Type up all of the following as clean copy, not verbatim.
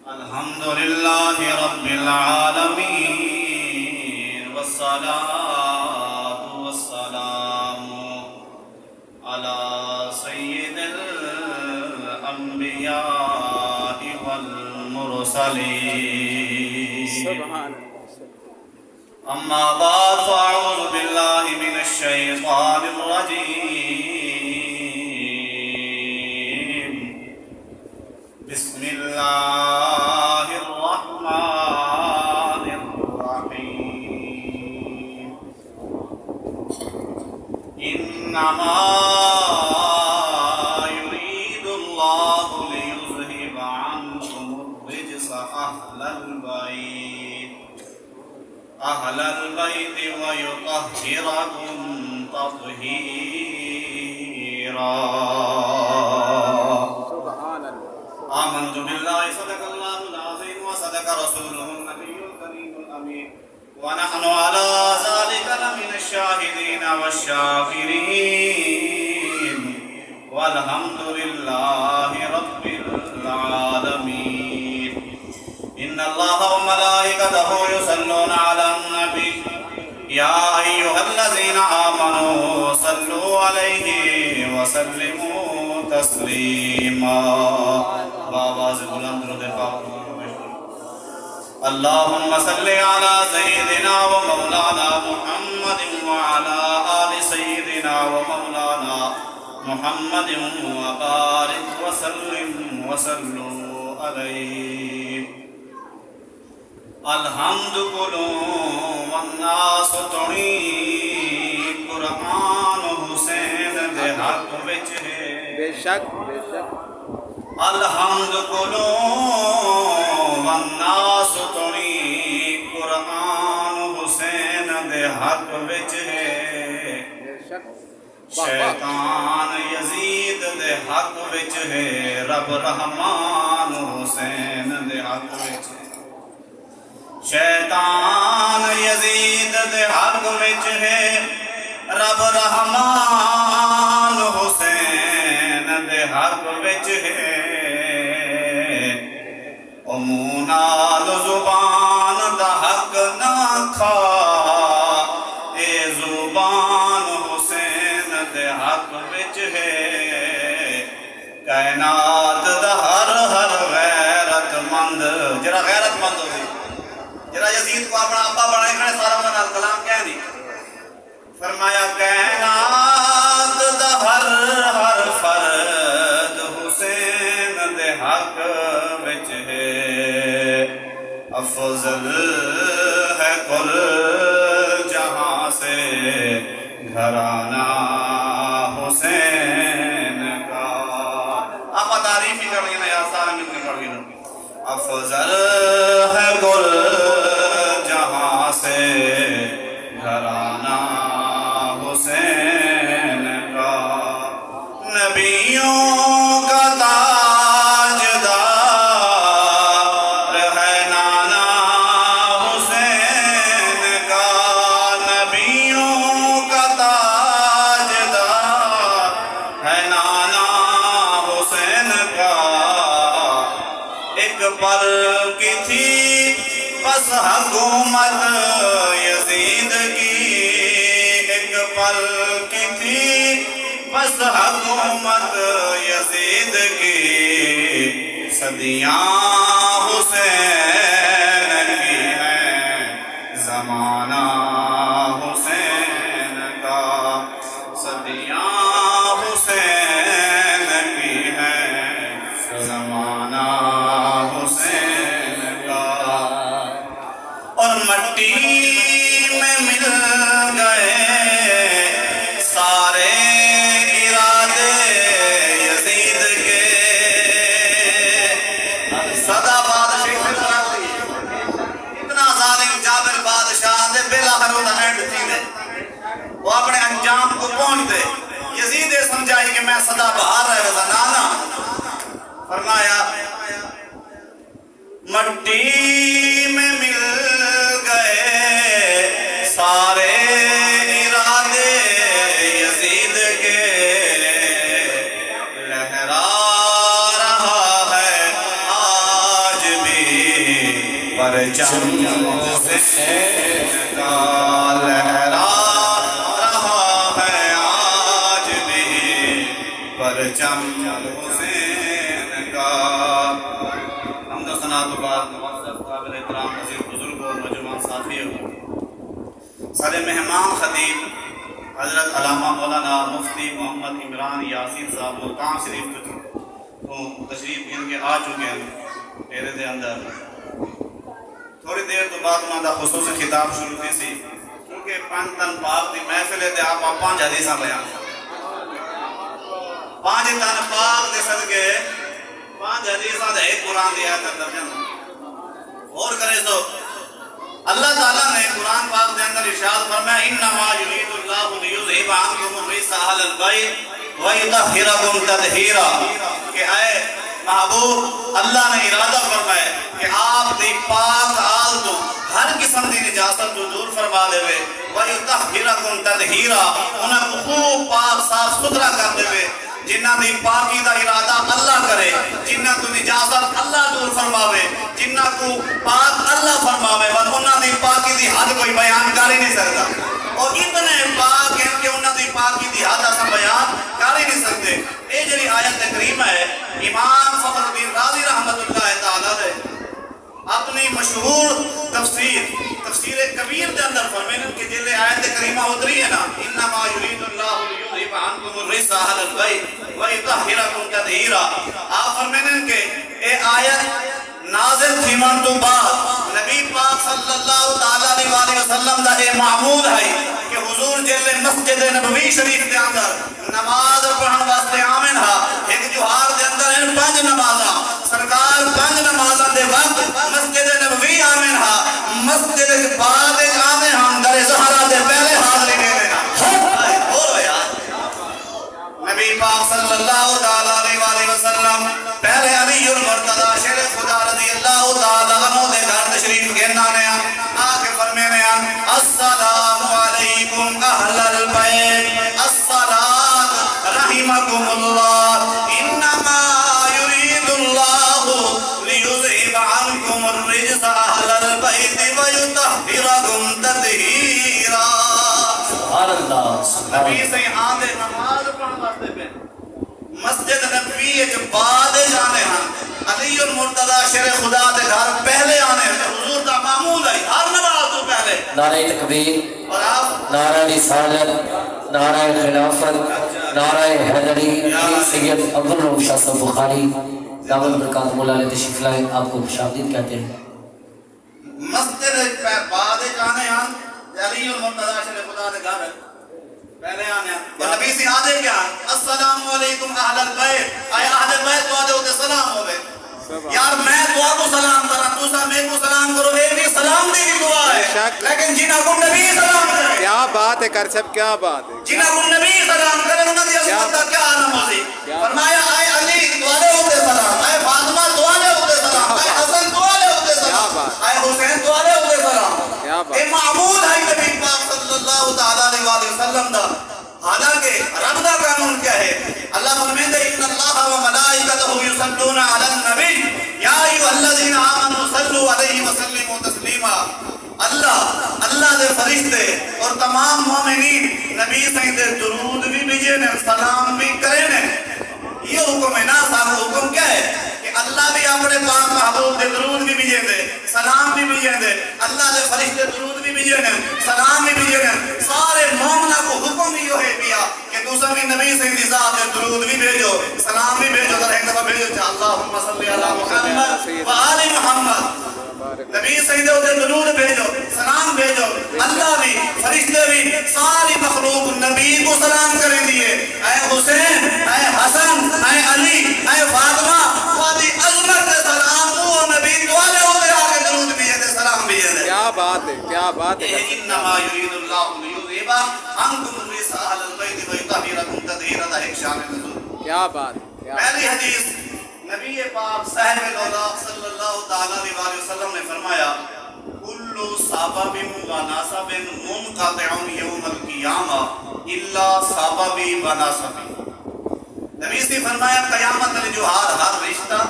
الحمد لله رب العالمين والصلاة والسلام على سيد الأنبياء والمرسلين سبحان أما بعد فأعوذ بالله من الشيطان الرجيم بسم الله الرحمن الرحيم إنما يريد الله ليذهب عنكم الرجس أهل البيت ويطهركم تطهيرا آمنت بالله صدق الله العظيم وصدق رسوله النبي الكريم الأمين ونحن على ذلك لمن الشاهدين والشاكرين والحمد لله رب العالمين إن الله وملائكته يصلون على النبي يا أيها الذين آمنوا صلوا عليه وسلموا تسليما بآواز بلند درود پاک اللهم صل على سيدنا ومولانا محمد وعلى آل سيدنا ومولانا محمد وبارك وسلم وصلوا عليه الحمد کلو والناس تڑی قرآن حسین دے حق وچ ہے بے شک الحمد کلو والناس تڑی قرآن حسین دے حق وچ ہے بے شک شیطان یزید دے حق وچ ہے رب رحمان حسین دے حق وچ ہے شیطان یزید دے حق وچ ہے رب رحمان حسین دے حق وچ ہے او منہ نال زبان دا حق نہ کھا اے زبان حسین دے حق وچ ہے کائنات دا ہر غیرت مند جرا غیرت مند ہوئی جرا یزید کو اپنا ابا بنائے کھڑے سارا منال کلام کہہ دی فرمایا کائنات دا ہر فرد حسین دے حق وچ ہے افضل ہے کل جہاں سے گھرانہ حسین کا آپ تعریف ہی کر گئے نا یار سارا مل کے کر گئے افضل ہے کل جہاں سے گھرانہ حسین کا نبیوں کا تاجدار ہے نانا حسین کا نبیوں کا تاجدار ہے نانا حسین کا ایک پل کی تھی بس حکومت یزید کی ایک پل کی تھی بس حکومت یزید کی صدیاں حسین کی ہیں زمانہ حسین کا صدیاں حسین کی ہیں زمانہ حسین کا اور مٹی میں مل گئے سارے ارادے یزید کے صدا بادشاہ اتنا ظالم جابر بادشاہ دے بلاہر دا اینڈ تھی دے وہ اپنے انجام کو پہنچ دے یزید سمجھائی کہ میں صدا بہار رہے گا نانا فرمایا مٹی میں مل گئے سارے ارادے یزید کے لہرا پرچم حسین کا لہرا رہا ہے آج بھی پرچم حسین کا۔ حمد و ثنا کے بعد معزز قابل احترام عزیز بزرگ اور نوجوان ساتھیوں، سارے مہمان خطیب حضرت علامہ مولانا مفتی محمد عمران یاسین صاحب ملتان شریف تو تشریف گن کے آ چکے ہیں ڈیرے دے اندر۔ تھوڑی دیر تو بعد انہوں دا خصوصی خطاب شروع کی سی، کیونکہ پانچ تن پاک دی محفل ہے تے آپ پانچ حدیثاں بیان پانچ تن پاک دے صدقے پانچ حدیثاں دے ایک قرآن دی آیت ترجمہ اور کرے تو اللہ تعالیٰ نے قرآن پاک دے اندر ارشاد فرمایا انما یرید اللہ لیذھب عنکم الرجس اہل البیت ویطہرکم تطہیرا، کہ اے محبوب اللہ نے ارادہ فرمایا کہ آپ دی پاک آل تو ہر قسم دی نجاست تو دور فرما دے وے، ویطہرکم تطہیرا، انہاں کو خوب پاک صاف ستھرا کر دے وے۔ جنہ دی پاکی دا ارادہ اللہ کرے، جنہ تو نجاست اللہ دور فرماوے، جنہ کو پاک اللہ فرماوے، انہاں دی پاکی دی حد کوئی بیان کر ہی نہیں سکتا، اور اتنے پاک ہیں کہ انہاں دی پاکی دی حد اساں بیان کر ہی نہیں سکتے۔ اے جڑی آیت کریمہ ہے امام فخر الدین رازی رحمت اللہ تعالیٰ دے اپنی مشہور تفسیر کبیر دے اندر فرمائیں کہ جلے آیت کریمہ اتری ہے نا انما یرید اللہ لیذھب عنکم الرجس اہل البیت ویطہرکم تطہیرا، آپ فرمائیں کہ اے آیت نازل تھی من تو بعد نبی پاک صلی اللہ تعالیٰ علیہ وسلم دا اے معمول ہے کہ حضور جلے مسجد نبوی شریف دے اندر نماز پڑھن واسطے آمن ہا، ایک جوہار دے اندر ہیں پانچ نمازاں، سرکار پانچ نمازاں دے وقت مسجد نبوی آمن ہا، مسجد بعد آمن ہم در زہرہ دے پہلے حاضری دے دینا بولو یار۔ نبی پاک صلی اللہ تعالیٰ علیہ وسلم پہلے علی المرتضی شیر خدا رضی اللہ تعالیٰ عنہ دے گھر تشریف گھننا نے آکے فرمینے السلام علیکم اہل البیت الصلاة رحمکم اللہ انما یرید اللہ لیذھب عنکم الرجس اہل البیت ویطہرکم تطہیرا۔ سبحان اللہ، نبی سے آدھے نماز پڑھن واسطے پہ مسجد نبوی جو بعد جانے ہیں، علی المرتضی شیر خدا دے گھر پہلے آنے ہیں، حضور دا معمول ہے ہر نماز تو پہلے۔ نعرہ تکبیر، اور آپ نعرہ رسالت، نعرہ خلافت، نعرہ حیدری، سید عبدالرؤوف شاہ صاحب بخاری دعوت برکات مولا علیہ تشریف لائے، آپ کو خوش آمدید کہتے ہیں۔ مسجد بعد جانے ہیں، علی المرتضی شیر خدا دے گھر پہلے آنے ہیں، اور نبی سے آدھے کیا السلام علیکم اہل البیت، آیا اہل البیت تو آدھے ہوتے سلام ہوئے یار میں دعا کو سلام کرا تو سا میں کو سلام کرو، اے بھی سلام دی دعا ہے، لیکن جنہ کو نبی سلام کرے، کیا بات ہے کر سب، کیا بات ہے، جنہ کو نبی سلام کرے انہوں نے عظمت کا کیا عالم ہوتی۔ فرمایا اے علی دوالے ہوتے سلام، اے فاطمہ دوالے ہوتے سلام، اے حسن دوالے ہوتے سلام، اے حسین دوالے ہوتے سلام۔ اے معمول ہے نبی پاک صلی اللہ تعالیٰ علیہ وسلم دا، حالانکہ رب دا قانون کیا ہے؟ اللہ فرمائے ان اللہ و ملائکتہ یصلون علی النبی یا ایھا الذین آمنوا صلوا علیہ وسلموا تسلیما۔ اللہ دے فرشتے اور تمام مومنین نبی سے دے درود بھی بھیجے نے، سلام بھی کرے نے۔ یہ حکم ہے نا، صاحب حکم کیا ہے کہ اللہ بھی اپنے پاک محبوب دے درود بھی بھیجے دے، سلام بھی بھیجے دے، اللہ دے فرشتے درود بھی بھیجے نے، سلام بھی بھیجے نے۔ سارے مومنہ کو حکم بھی ہے دیا کہ دوسرا بھی نبی سے ذات دے درود بھی بھیجو، سلام بھی بھیجو، ذرا ایک دفعہ بھیجو اللہم صلی علی محمد و آل محمد۔ نبی سیدہ دے درود بھیجو، سلام بھیجو، اللہ بھی فرشتے بھی ساری مخلوق نبی کو سلام کریں دیئے۔ اے حسین، اے حسن، اے علی، اے فاطمہ، وادی عظمت سلام وہ نبی دوالے ہوتے آگے درود بھیجے دے، سلام بھیجے دے۔ کیا بات ہے، کیا بات ہے، انما یرید اللہ لیذھب عنکم الرجس اہل البیت ویطہرکم تطہیرا، ایک شان نزول۔ کیا بات ہے، پہلی حدیث نبی پاک صاحب دولت صلی اللہ تعالیٰ علیہ وسلم نے فرمایا کل سبب و نسب منقطع یوم القیامہ الا سببی و نسبی۔ نبی سے فرمایا قیامت میں جو ہر رشتہ،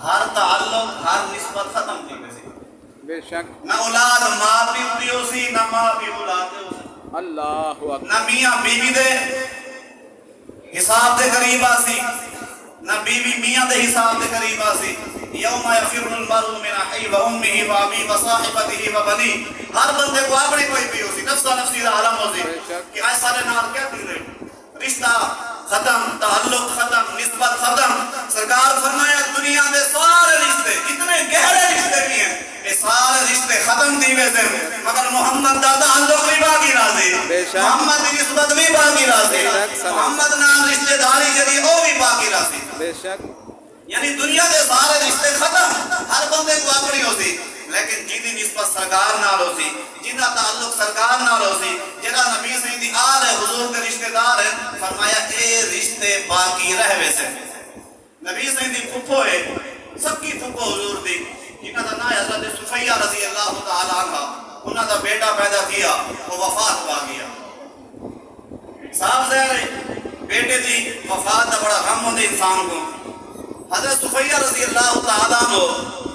ہر تعلق، ہر نسبت ختم کی گئی، بے شک نہ اولاد ماں پیو دی ہو سی نہ ماں پیو اولاد دے ہو سی اللہ اکبر نہ میاں بیوی دے حساب دے قریب آسی نہ بیوی میاں دے حساب دے قریب آسی یوم یفر المرء من اخیہ و امہ و ابیہ و صاحبتہ و بنی ہر بندے کو اپنی کوئی بھی ہو سی نفسا نفسی دا عالم ہو سی کہ آج سارے نال کیا دی رہے رشتہ ختم تعلق ختم نسبت ختم سرکار فرمایا دنیا میں سارے رشتے کتنے گہرے رشتے بھی ہیں یہ سارے رشتے ختم دیوے سے مگر محمد دا تعلق بھی باقی راضی محمد دی نسبت بھی باقی راضی محمد نام رشتے داری جدی او بھی باقی راضی بے شک یعنی دنیا کے سارے رشتے ختم ہر بندے کو اپنی ہو سی لیکن جیدی نسبت سرکار نال ہو سی جیدہ تعلق سرکار نال ہو سی جیدہ نبی سیدی آل ہے حضور کے رشتے دار ہے فرمایا اے رشتے باقی رہوے سے نبی سیدی پھپو ہے سب کی پھپو حضور دی جنہ دا نا حضرت صفیہ رضی اللہ تعالیٰ عنہ انہاں دا بیٹا پیدا کیا وہ وفات پا گیا صاحب زہر بیٹے دی وفات دا بڑا غم ہوندے انسان کو حضرت صفیہ رضی اللہ تعالیٰ عنہ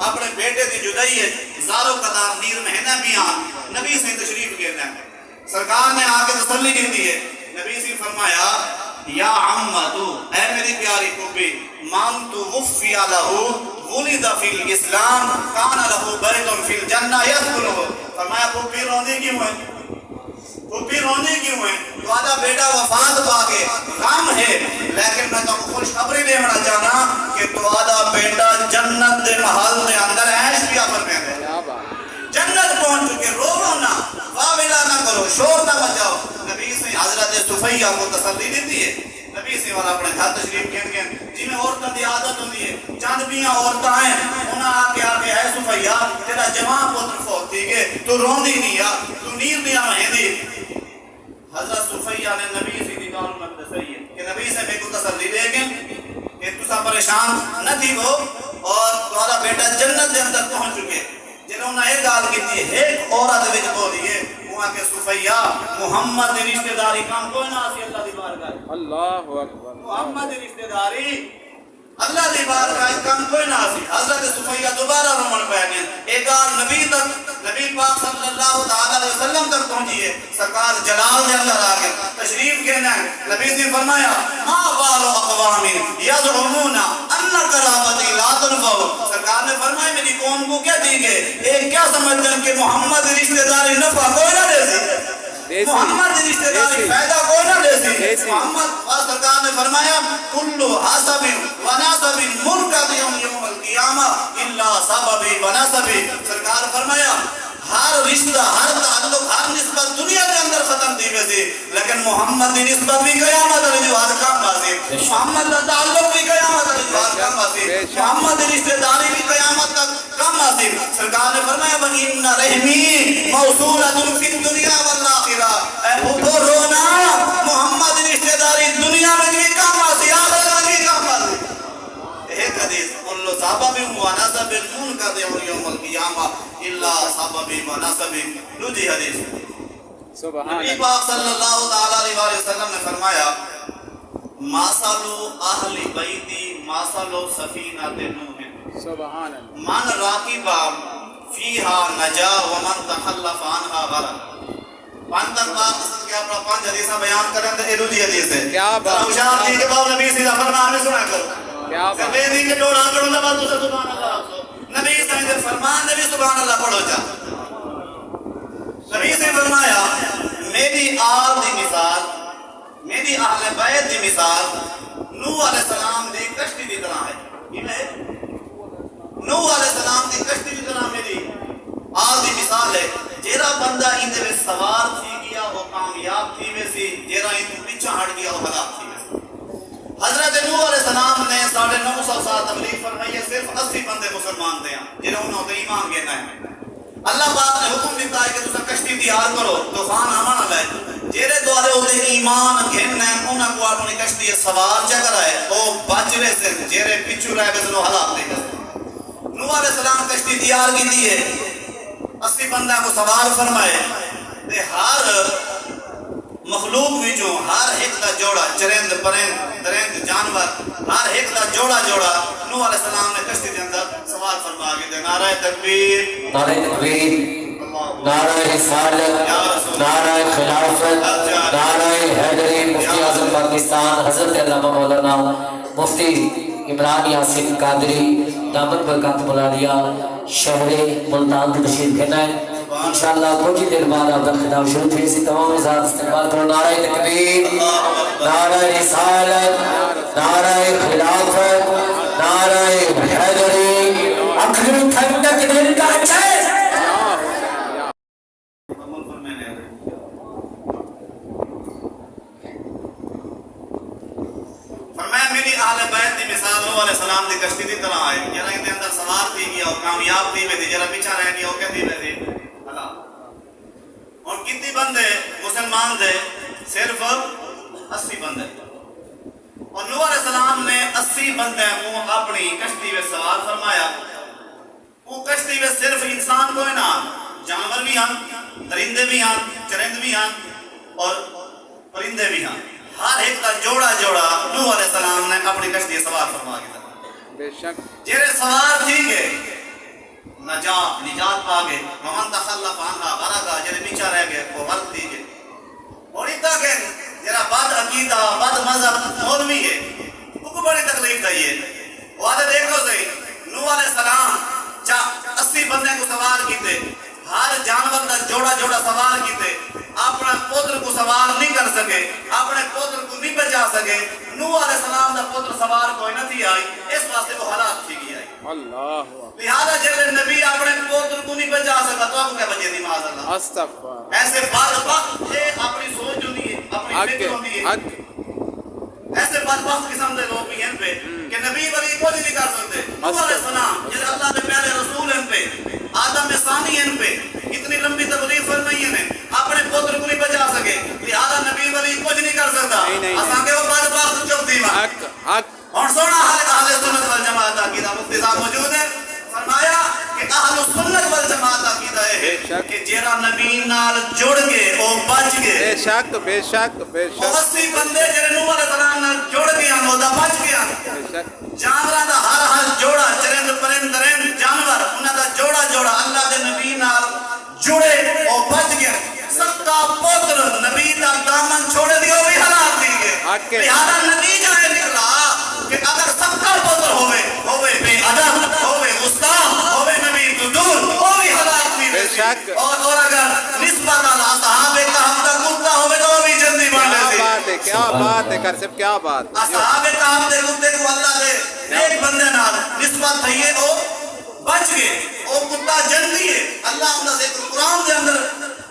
اپنے بیٹے دی جدائی ہے زارو قدار نیر مہینہ بھی آن نبی سے تشریف گئے سرکار نے آکے تسلی کی دی ہے نبی سے فرمایا یا عمتو اے میری پیاری پھوپھی مان تو وفی لہو ولد فی الاسلام کان لہو بیت فی الجنہ یدخلہ فرمایا پھوپھی روندی کیوں ہے پھوپھی روندی کیوں ہے تو آدھا بیٹا وفات پا کے غم ہے لیکن میں تو خوشخبری دینا چاہنا کہ تو آدھا بیٹا جنت دے محل دے اندر عیش کیا فرمے دے کیا بات جنت پہنچ چکے رو نہ واویلا نہ کرو شور نہ مچاؤ نبی سے حضرت صفیہ کو تسلی دیتی ہے نبی سے والا اپنے گھر تشریف کہن گے جی میں عورتوں دی عادت ہوتی ہے چند بیاں عورتاں ہیں انہاں آکے اے صفیہ تیرا جوان پتر فوت تھی گے تو روندی نہیں آ تو نیر نہیں مہندی حضرت صفیہ نے نبی سے دی گال میں دسئی ہے کہ نبی سے میں کو تسلی دے گے کہ تسا پریشان نہ تھی وہ اور تمہارا بیٹا جنت دے اندر پہنچ چکے جنہوں نے ایک گال کی تھی ایک عورت وچ بولی ہے وہاں کے صفیہ محمد دی رشتہ داری کام کوئی نہ اسی اللہ دی بارگاہ اللہ اکبر محمد دی رشتہ داری اللہ دی بارگاہ کام کوئی نہ اسی حضرت صفیہ دوبارہ رومن پہ گئے ایک گال نبی تک نبی پاک صلی اللہ علیہ وسلم تک پہنچی ہے سرکار جلال دے اندر آ گئے تشریف کہنا ہے نبی نے فرمایا ما بال اقوام یزعمون ان قرابتی لا تنفع سرکار نے فرمایا میری قوم کو کیا دی گئے ایک کیا سمجھتے ہیں کہ محمد رشتہ داری نفع کوئی نہ دے سی محمد رشتہ داری فائدہ کوئی نہ دے سی محمد سرکار نے فرمایا کل حسب و نسب منقطع یوم القیامہ الا سبب و نسب سرکار فرمایا ہر رشتہ ہر تعلق ہر نسبت دنیا کے اندر ختم دی ویسی لیکن محمد دی نسبت بھی قیامت علی جو ہر کام بازی محمد دا تعلق بھی قیامت علی جو ہر کام بازی محمد دی رشتہ داری بھی قیامت تک کم بازی سرکار نے فرمایا وَإِنَّ رَحْمِي مَوْصُولَةٌ فِي الدُّنْيَا وَالْآخِرَةِ اے بھوپو رونا محمد دی رشتہ داری دنیا میں بھی کم بازی آخرت میں بھی کم بازی ایک حدیث کل سبب و نسب منقطع یوم القیامہ الا سبب و نسب دوسری حدیث سبحان نبی اللہ پاک صلی اللہ علیہ وسلم نے فرمایا ماسلو اہل بیتی ماسلو سفینۃ نوح سبحان اللہ من راکب فیہا نجا ومن تخلف عنہا غرق پانچ تک پاک کے اپنا 5 حدیثہ بیان کریں تو یہ دوسری حدیث ہے کیا بات ہوشیار دی کے بعد نبی سیدھا فرمان میں سنا کرو کیا بات سفیدی کے ڈور آنکڑوں نے بعد دوسرے سبحان اللہ نبی سے فرمان نبی سبحان اللہ پڑھو جا نبی سے فرمایا میری آل دی مثال میری اہل بیت دی مثال نوح علیہ السلام دی کشتی دی طرح ہے نوح علیہ السلام دی کشتی دی طرح میری آل دی مثال ہے جیرا بندہ اندے میں سوار تھی گیا وہ کامیاب تھی ویسی جیرا اندے پیچھا ہٹ گیا وہ ہلاک تھی ویسی حضرت نوح علیہ السلام نے 950 سال تبلیغ فرمائی ہے صرف 80 بندے مسلمان دے ہیں جنہوں نے ایمان گینا ہے اللہ پاک نے حکم دیتا ہے کہ تسا کشتی تیار کرو طوفان آمن والا ہے جیرے دوارے ہوتے ایمان گھن ہے انہاں کو اپنی کشتی سوار چا کرائے وہ بچ رہے سے جیرے پیچھو رہے بس لو ہلاک دے گئے نوح علیہ السلام کشتی تیار کی دی ہے 80 بندہ کو سوار فرمائے تے ہر مخلوق وچوں ہر ایک دا جوڑا چرند پرند درند جانور ہر ایک دا جوڑا نوح علیہ السلام نے کشتی کے اندر سوار فرما کے دے نعرہ تکبیر نعرہ تکبیر، نعرہ رسالت، نعرہ خلافت، نعرہ حیدری، مفتی اعظم پاکستان حضرت علامہ مولانا مفتی عمران یاسین قادری دامت برکات ملالیہ شہر ملتان کی تشریف پھیرنا ہے انشاءاللہ کچھ دیر بعد آپ کا خطاب شروع پھر اسی تمام ازاد استقبال کرو نعرہ تکبیر، نعرہ رسالت، نعرہ خلافت، نعرہ حیدری اکھر ٹھنڈک دل کا چین فرمایا میری اہل بیت دی مثال نوح علیہ السلام دی کشتی دی طرح ہے جنہاں کے اندر سوار تھی گیا اور کامیاب تھی میں جرا پیچھا رہ گیا اور کہتی میں تھی اور کتنی بندے مسلمان دے صرف 80 بندے اور نوح علیہ السلام نے 80 بندے کو اپنی کشتی میں سوار فرمایا وہ کشتی میں صرف انسان کوئی نہ جانور بھی ہیں درندے بھی ہیں چرند بھی ہیں اور پرندے بھی ہیں ہر ایک کا جوڑا جوڑا نوح علیہ السلام نے اپنی کشتی سوار فرما کے بے شک جیرے سوار تھی گئے نجات پا گئے ومن تخلف عنہا غرقا جیرے پیچھا رہ گئے وہ غرق دی گئے اور اتنا کہ جیرا بد عقیدہ بد مذہب مولوی ہے وہ کو بڑی تکلیف دائیے وہ آدھے دیکھو صحیح نوح علیہ السلام 80 بندے کو سوار کیتے ہر جانور کا جوڑا جوڑا سوار کیتے اپنا پوتر کو سوار نہیں کر سکے اپنے پوتر کو نہیں بچا سکے نوح علیہ السلام کا پوتر سوار کوئی نہ تھی آئی اس واسطے وہ حالات تھی گئی آئی اللہ لہذا جب نبی اپنے پوتر کو نہیں بچا سکا تو آپ کو کیا بچے دی معاذ اللہ استغفر ایسے بدبخت یہ اپنی سوچ ہوتی ہے اپنی فکر ہوتی ہے ایسے بدبخت قسم دے لوگ بھی ہیں پہ کہ نبی ولی کو نہیں کر سکتے نوح علیہ السلام جب اللہ نے پہلے رسول ہیں پہ آدم ثانی ہیں پہ اتنی لمبی تبلیغ فرمائی ہیں اپنے پوتر کو نہیں بچا سکے لہذا نبی ولی کچھ نہیں کر سکتا اساں کے وہ بدبخت چوکتی ماں اور سونا اہل سنت والجماعت عقیدہ مفتی صاحب موجود ہے فرمایا کہ اہل سنت والجماعت عقیدہ ہے کہ جیرا نبی نال جڑ گئے او بچ گئے بے شک بے شک بے شک 80 بندے جڑے نوح علیہ السلام نال جڑ گئے ہیں وہ بچ گئے ہیں جانوراں دا ہر جوڑا چرند پرند درند جانور انہاں دا جوڑا جوڑا اللہ دے نبی نال جڑے او بچ گئے سکا پتر نبی دا دامن چھوڑے دیو بھی ہلاک دی گئے لہذا نتیجہ ہے نکلا کہ اگر سکا پتر ہوئے بے ادب ہوئے گستاخ ہوئے نبی تو دور وہ بھی ہلاک دی گئے اور اگر نسبت اللہ صحابہ کا ہم تک کتا ہوئے تو وہ بھی جلدی بڑھنے دی کیا بات ہے کر سب کیا بات صحابہ کا ہم دے کتے کو اللہ دے ایک بندے نال نسبت تھئیے او بچ گئے او کتا جلدی ہے اللہ انہا ذکر قرآن دے اندر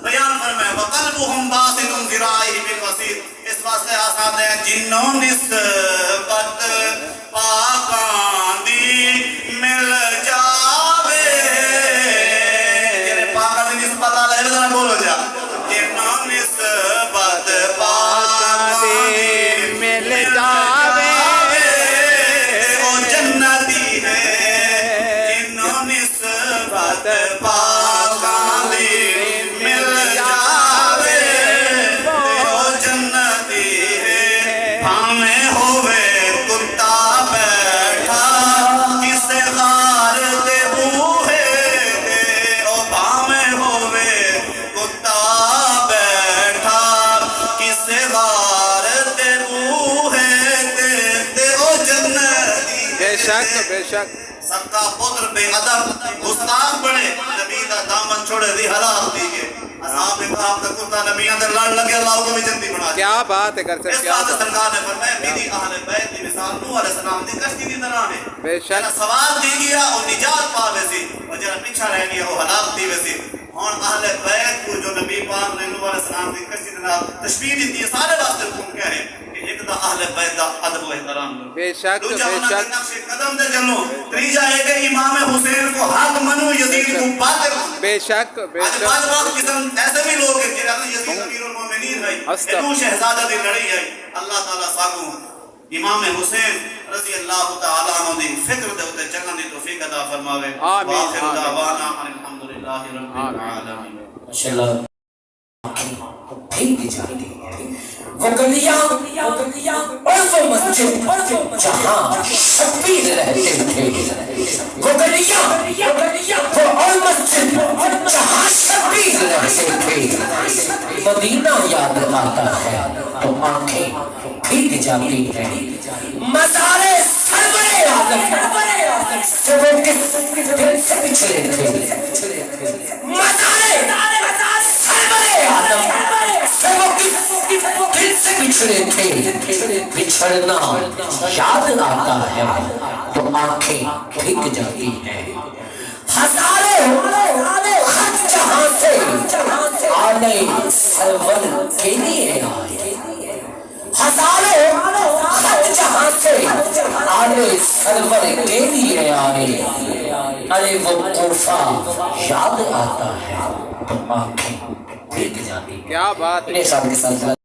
بیان فرمائے وَقَلْبُهُمْ بَاسِدٌ ذِرَائِهِ بِالْوَسِيدِ اس واسطے آسان ہے جنوں نسبت پاکان دی مل جاوے جنہیں پاکان دی نسبت آلہ ہے ذرا بولو جا جنوں نسبت پاکان دی مل جاوے او جنتی ہے جنوں نسبت پاکان دی بے شک سکا پتر بے ادب گستاخ بڑے نبی دا دامن چھوڑے دی ہلاک دی گئے اصحاب اکرام دا کتا نبی اندر لڑ لگے اللہ کو بھی جنتی بنا کیا بات ہے کر سکتے اس بات سرکار نے فرمایا میری اہل بیت کی مثال نوح علیہ السلام دی کشتی دی طرح ہے بے شک سوال دی گیا اور نجات پاوے سی اور جرا پیچھا رہ گیا وہ ہلاک دی وے سی اور اہل بیت کو جو نبی پاک نے نوح علیہ السلام دی کشتی دے نال تشبیہ دی سارے واسطے حکم کیا ہے کہ ایک دا اہل بیت دا ادب و احترام بے شک بے شک نقش قدم دے چلو تیجا ہے کہ امام حسین کو حق منو یزید کو باطل بے شک بے شک بعض وقت قسم ایسے بھی لوگ ہیں جنہاں یزید امیر المومنین ہے ادو شہزادہ دی لڑائی ہے اللہ تعالی ساکو امام حسین رضی اللہ تعالی عنہ دی فکر دے اوتے چلن دی توفیق عطا فرماوے واخر دعوانا الحمدللہ رب العالمین ماشاءاللہ بھی جاتی وہ گلیاں اور وہ مسجد جہاں شبیر رہتے تھے مدینہ یاد آتا ہے تو آنکھیں بھیگ جاتی ہیں مزار سرور عالم سے وہ کس دل سے پچھڑے تھے مزار سرور عالم سے وہ کس دل سے پچھڑے تھے بچھڑنا یاد آتا ہے تو آنکھیں بھیگ جاتی ہیں ہزاروں خط جہاں سے آلے سرور کے لیے آئے ہزاروں خط جہاں سے آلے سرور کے لیے آئے ارے وہ کوفہ یاد آتا ہے تو آنکھیں بھیگ جاتی ہیں کیا بات ہے میرے ساتھ